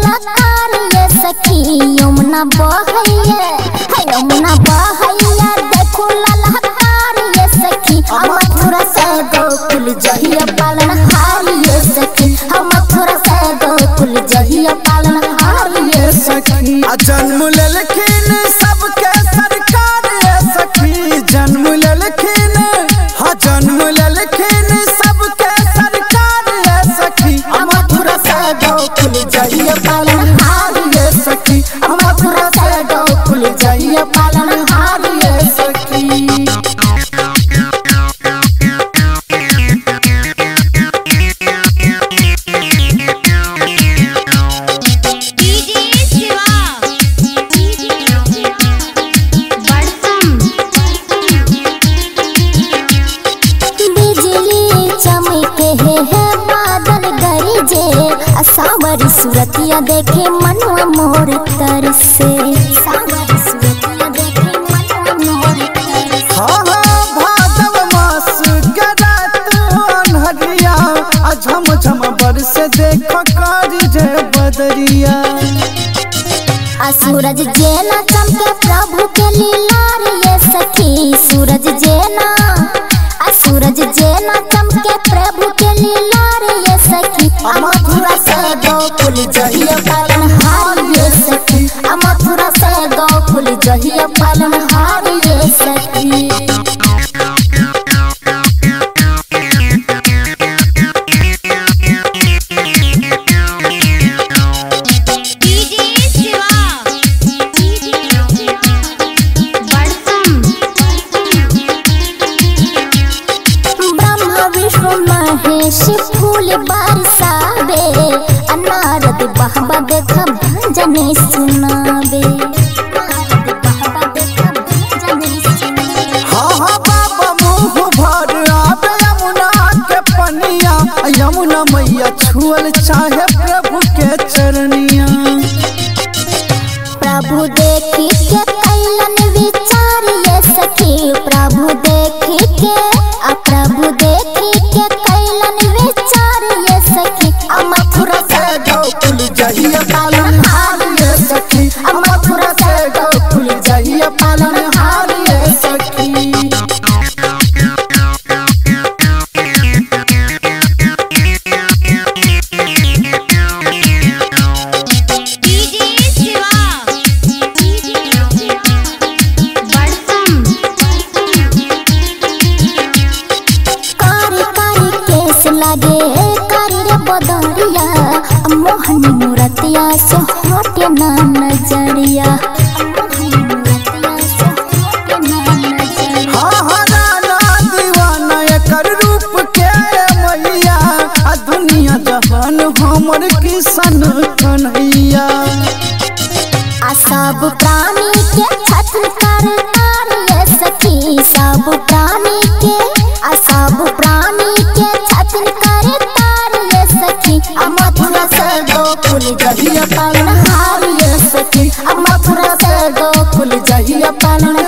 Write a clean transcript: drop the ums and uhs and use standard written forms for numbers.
ललकार ये सखी यमुना बहैया यमुना बहैया देखो ललकार ये सखी मथुरा से गोकुल जहिया पालनहार ये सखी मथुरा से गोकुल जहिया पालनहार ये सखी। जन्म लेलखिन सबके सरकार ये सखी जन्म लेलखिन जन्म लेलखिन सबके सरकार ये सखी मथुरा से गोकुल जहिया पालनहार ये सखी मथुरा से गोकुल जहिया पालनहार ये सखी। सावरी सूरतिया देखे मनवा मोर तरसे सावरी सूरतिया देखे मनवा मोर तरसे। भादव मास गरात अनहरिया झम झम बरस देखो कारी जे बदरिया। सूरज जेना चमके प्रभु के लीलार ये सखी सूरज जेना सूरज जेना चमके प्रभु के लीलार ये सखी मथुरा से गोकुल जहिया पालनहार ये सखी मथुरा से गोकुल जहिया पालनहार ये सखी। महेश फूल बरसावे नारद बाबा देखा भजने सुनावे बाबा मुँह भर आवे यमुना के पनिया यमुना मैया छुअल चाहे प्रभु के चरनिया। प्रभु देखी के कैलन विचार ये सखी प्रभु देखी के प्रभु देखी के कैलन विचार ये सखी मथुरा से गोकुल जहिया पालनहार ये सखी मथुरा से गोकुल जहिया पालनहार ये सखी। लागे कारी बदरिया मोहन मूरतिया सोहटे ना नजरिया। दीवाना एकर रूप के मैया दुनिया जहान हमर किसन कन्हैया। सब प्राणी के छत्र कर ये सखी सब प्राणी के सब प्राणी के छत्र कर ये सखी मथुरा से गोकुल जहिया पालनहार ये सखी मथुरा से गोकुल जहिया पालन